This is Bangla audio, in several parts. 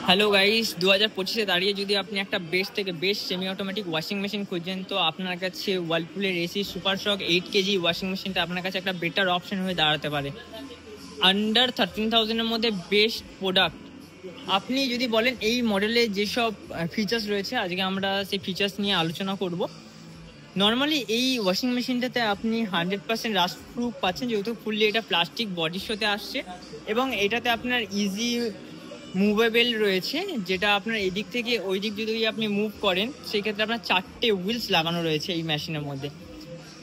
হ্যালো গাইস, 2025-এ দাঁড়িয়ে যদি আপনি একটা বেস্ট থেকে best semi automatic washing machine খুঁজছেন তো আপনার কাছে ওয়ার্লপুলের এসি সুপার শক 8 কেজি ওয়াশিং মেশিনটা আপনার কাছে একটা বেটার অপশন হয়ে দাঁড়াতে পারে। আন্ডার 13,000-এর মধ্যে বেস্ট প্রোডাক্ট। আপনি যদি বলেন এই মডেলে যেসব ফিচার্স রয়েছে, আজকে আমরা সেই ফিচার্স নিয়ে আলোচনা করব। নর্মালি এই ওয়াশিং মেশিনটাতে আপনি 100% রাস্ট প্রুফ পাচ্ছেন, যেহেতু ফুললি এটা প্লাস্টিক বডির সাথে আসছে, এবং এটাতে আপনার ইজি মুভেবল রয়েছে, যেটা আপনার এদিক থেকে ওই দিক যদি আপনি মুভ করেন সেক্ষেত্রে আপনার 4টে হুইলস লাগানো রয়েছে এই মেশিনের মধ্যে।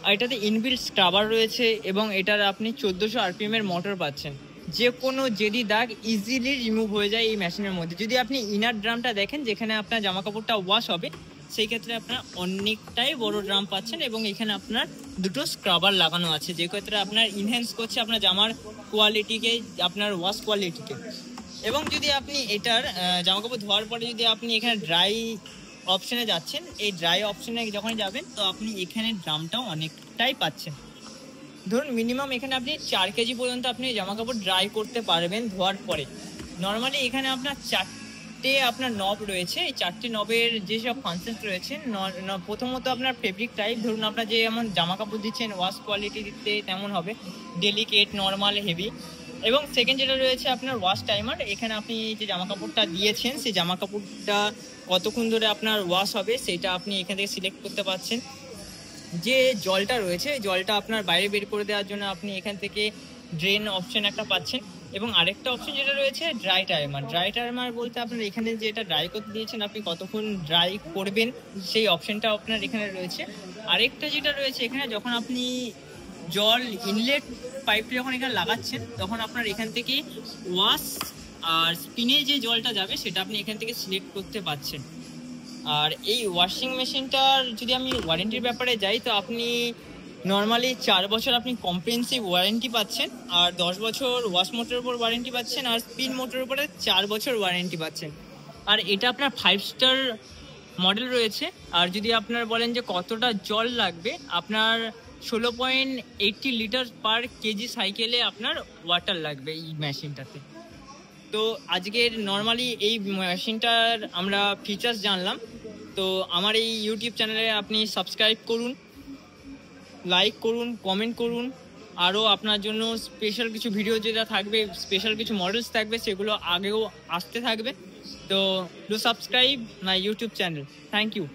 আর এটাতে ইনবিল্ট স্ক্রাবার রয়েছে এবং এটার আপনি 1400 RPM এর মোটর পাচ্ছেন। যে কোনো জেদি দাগ ইজিলি রিমুভ হয়ে যায় এই মেশিনের মধ্যে। যদি আপনি ইনার ড্রামটা দেখেন, যেখানে আপনার জামা কাপড়টা ওয়াশ হবে, সেই ক্ষেত্রে আপনার অনেকটাই বড় ড্রাম পাচ্ছেন এবং এখানে আপনার দুটো স্ক্রাবার লাগানো আছে, যে ক্ষেত্রে আপনার ইনহ্যান্স করছে আপনার জামার কোয়ালিটিকে, আপনার ওয়াশ কোয়ালিটিকে। এবং যদি আপনি এটার জামা কাপড় ধোয়ার পরে যদি আপনি এখানে ড্রাই অপশানে যাচ্ছেন, এই ড্রাই অপশানে যখন যাবেন তো আপনি এখানে ড্রামটাও অনেকটাই পাচ্ছেন। ধরুন মিনিমাম এখানে আপনি 4 কেজি পর্যন্ত আপনি জামা কাপড় ড্রাই করতে পারবেন ধোয়ার পরে। নর্মালি এখানে আপনার 4টে আপনার নব রয়েছে। এই 4টে নবের যেসব ফাংশনস রয়েছে, প্রথমত আপনার ফেব্রিক টাইপ, ধরুন আপনার যে এমন জামা কাপড় দিচ্ছেন ওয়াশ কোয়ালিটি দিতে তেমন হবে, ডেলিকেট, নর্মাল, হেভি। এবং সেকেন্ড যেটা রয়েছে আপনার ওয়াশ টাইমার। এখানে আপনি যে জামা কাপড়টা দিয়েছেন সেই জামা কাপড়টা কতক্ষণ ধরে আপনার ওয়াশ হবে সেটা আপনি এখান থেকে সিলেক্ট করতে পারছেন। যে জলটা রয়েছে, জলটা আপনার বাইরে বের করে দেওয়ার জন্য আপনি এখান থেকে ড্রেন অপশন একটা পাচ্ছেন। এবং আরেকটা অপশন যেটা রয়েছে ড্রাই টাইমার। ড্রাই টাইমার বলতে আপনার এখানে যেটা ড্রাই করতে দিয়েছেন আপনি কতক্ষণ ড্রাই করবেন সেই অপশনটা আপনার এখানে রয়েছে। আরেকটা যেটা রয়েছে এখানে, যখন আপনি জল ইনলেট পাইপটা যখন এখানে লাগাচ্ছেন তখন আপনার এখান থেকে ওয়াশ আর স্পিনে যে জলটা যাবে সেটা আপনি এখান থেকে সিলেক্ট করতে পারছেন। আর এই ওয়াশিং মেশিনটার যদি আমি ওয়ারেন্টির ব্যাপারে যাই তো আপনি নর্মালি 4 বছর আপনি কম্প্রিহেনসিভ ওয়ারেন্টি পাচ্ছেন, আর 10 বছর ওয়াশ মোটরের উপর ওয়ারেন্টি পাচ্ছেন, আর স্পিন মোটরের উপরে 4 বছর ওয়ারেন্টি পাচ্ছেন। আর এটা আপনার 5 স্টার মডেল রয়েছে। আর যদি আপনার বলেন যে কতটা জল লাগবে, আপনার 16.80 লিটার পার কেজি সাইকেলে আপনার ওয়াটার লাগবে এই মেশিনটাতে। তো আজকের নর্মালি এই মেশিনটার আমরা ফিচার্স জানলাম। তো আমার এই ইউটিউব চ্যানেলে আপনি সাবস্ক্রাইব করুন, লাইক করুন, কমেন্ট করুন। আরও আপনার জন্য স্পেশাল কিছু ভিডিও যেটা থাকবে, স্পেশাল কিছু মডেলস থাকবে, সেগুলো আগেও আসতে থাকবে। তো do subscribe my YouTube channel. Thank you.